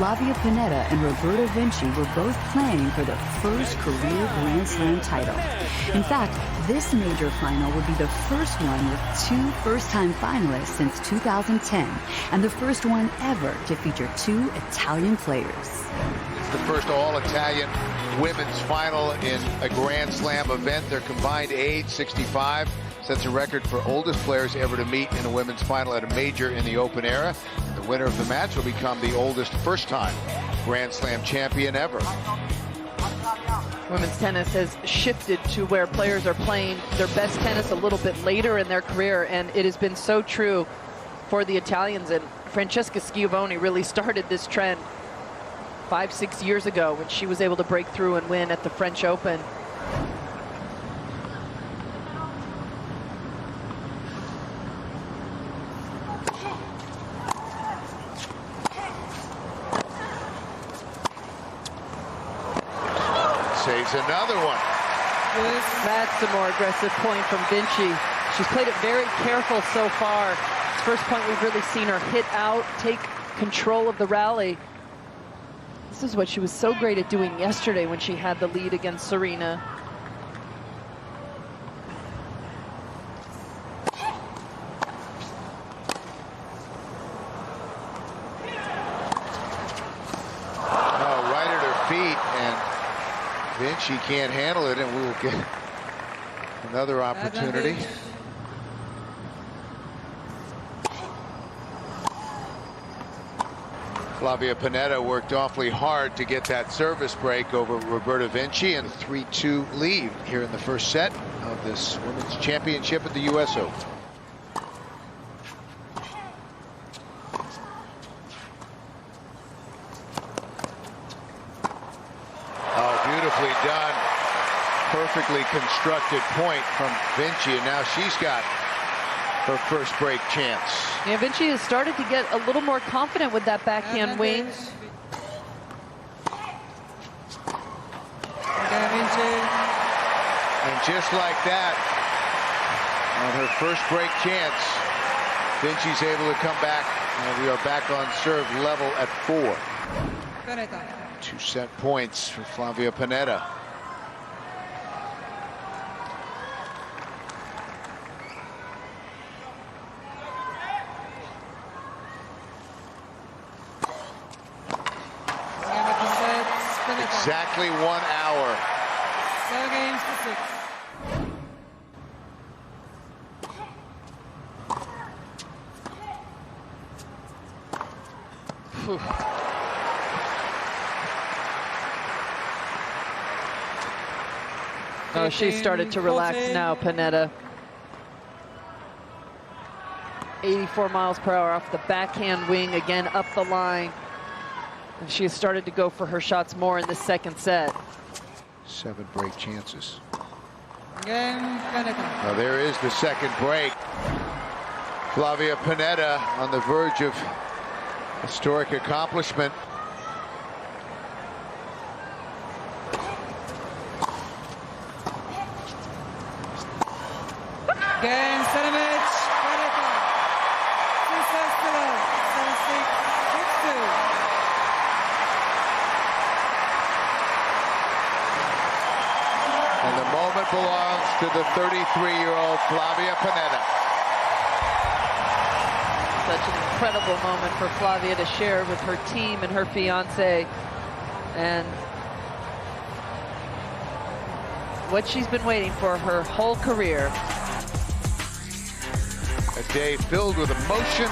Flavia Pennetta and Roberta Vinci were both playing for their first career Grand Slam title. In fact, this major final would be the first one with two first-time finalists since 2010, and the first one ever to feature two Italian players. It's the first all-Italian women's final in a Grand Slam event. Their combined age, 65, sets a record for oldest players ever to meet in a women's final at a major in the Open era. The winner of the match will become the oldest first-time Grand Slam champion ever. Women's tennis has shifted to where players are playing their best tennis a little bit later in their career, and it has been so true for the Italians. And Francesca Schiavone really started this trend 5-6 years ago when she was able to break through and win at the French Open. Saves another one. That's a more aggressive point from Vinci. She's played it very careful so far. It's the first point we've really seen her hit out, take control of the rally. This is what she was so great at doing yesterday when she had the lead against Serena. Oh, right at her feet, and Vinci can't handle it, and we will get another opportunity. Flavia Pennetta worked awfully hard to get that service break over Roberta Vinci, and a 3-2 lead here in the first set of this women's championship at the U.S. Open. Oh, beautifully done. Perfectly constructed point from Vinci, and now she's got her first break chance. Yeah, Vinci has started to get a little more confident with that backhand wing. And just like that, on her first break chance, Vinci's able to come back, and we are back on serve level at 4. 2 set points for Flavia Pennetta. Exactly 1 hour. 7 games to 6. Oh, she started to relax now, Pennetta. 84 miles per hour off the backhand wing, again up the line. And she has started to go for her shots more in the second set. 7 break chances. Now there is the second break. Flavia Pennetta on the verge of historic accomplishment. Game, set match, Pennetta. 2 sets to love, 7-6, 6-2. And the moment belongs to the 33-year-old Flavia Pennetta. Such an incredible moment for Flavia to share with her team and her fiance. And what she's been waiting for her whole career. A day filled with emotion,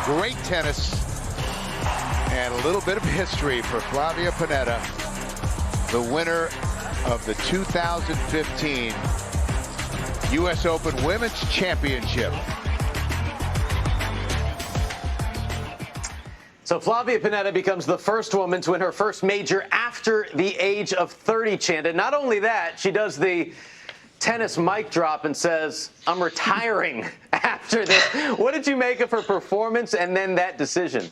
great tennis, and a little bit of history for Flavia Pennetta, the winner of the 2015 U.S. Open Women's Championship. So Flavia Pennetta becomes the first woman to win her first major after the age of 30, Chand. And not only that, she does the tennis mic drop and says, "I'm retiring after this." What did you make of her performance and then that decision?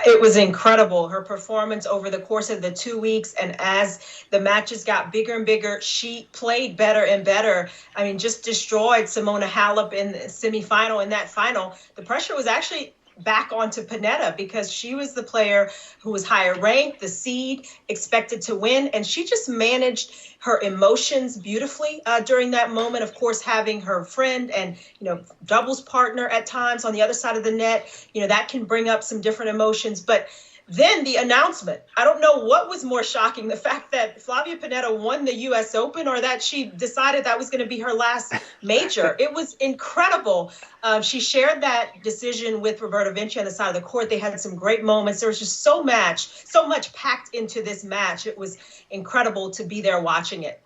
It was incredible, her performance over the course of the 2 weeks, and as the matches got bigger and bigger, she played better and better. I mean, just destroyed Simona Halep in the semifinal. In that final, the pressure was actually back onto Pennetta because she was the player who was higher ranked, the seed, expected to win, and she just managed her emotions beautifully during that moment. Of course, having her friend and doubles partner at times on the other side of the net, that can bring up some different emotions. But then the announcement, I don't know what was more shocking, the fact that Flavia Pennetta won the U.S. Open or that she decided that was going to be her last major. It was incredible. She shared that decision with Roberta Vinci on the side of the court. They had some great moments. There was just so much packed into this match. It was incredible to be there watching it.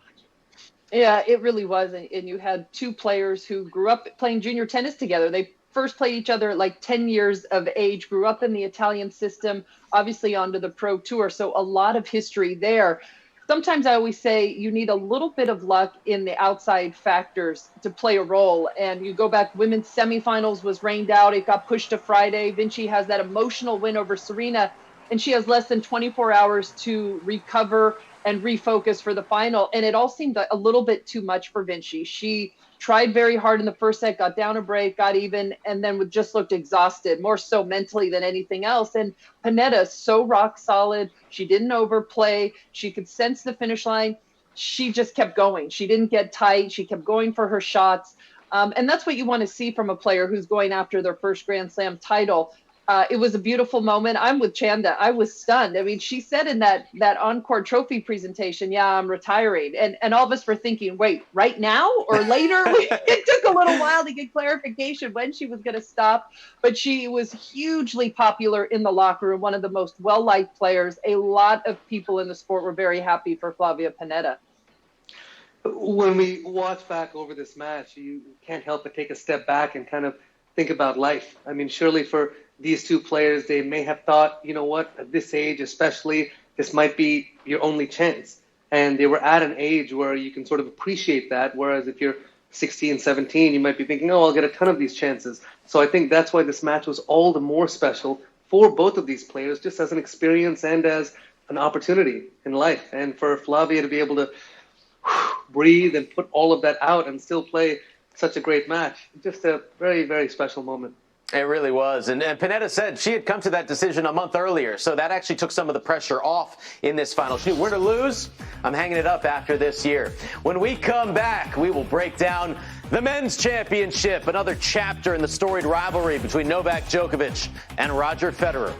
Yeah, it really was. And you had two players who grew up playing junior tennis together. They first played each other at like 10 years of age, grew up in the Italian system, obviously onto the pro tour. So a lot of history there. Sometimes I always say you need a little bit of luck in the outside factors to play a role. And you go back, women's semifinals was rained out. It got pushed to Friday. Vinci has that emotional win over Serena, and she has less than 24 hours to recover and refocus for the final. And it all seemed a little bit too much for Vinci. She tried very hard in the first set, got down a break, got even, and then just looked exhausted, more so mentally than anything else. And Pennetta, so rock solid. She didn't overplay. She could sense the finish line. She just kept going. She didn't get tight. She kept going for her shots. And that's what you want to see from a player who's going after their first Grand Slam title. It was a beautiful moment. I'm with Chanda. I was stunned. I mean, she said in that encore trophy presentation, yeah, I'm retiring. And all of us were thinking, wait, right now or later? It took a little while to get clarification when she was going to stop. But she was hugely popular in the locker room, one of the most well-liked players. A lot of people in the sport were very happy for Flavia Pennetta. When we watch back over this match, you can't help but take a step back and kind of think about life. I mean, surely for these two players, they may have thought, you know what, at this age especially, this might be your only chance. And they were at an age where you can sort of appreciate that, whereas if you're 16, 17, you might be thinking, oh, I'll get a ton of these chances. So I think that's why this match was all the more special for both of these players, just as an experience and as an opportunity in life. And for Flavia to be able to breathe and put all of that out and still play such a great match, just a very, very special moment. It really was. And Pennetta said she had come to that decision a month earlier, so that actually took some of the pressure off in this final. She knew win or lose, I'm hanging it up after this year. When we come back, we will break down the men's championship, another chapter in the storied rivalry between Novak Djokovic and Roger Federer.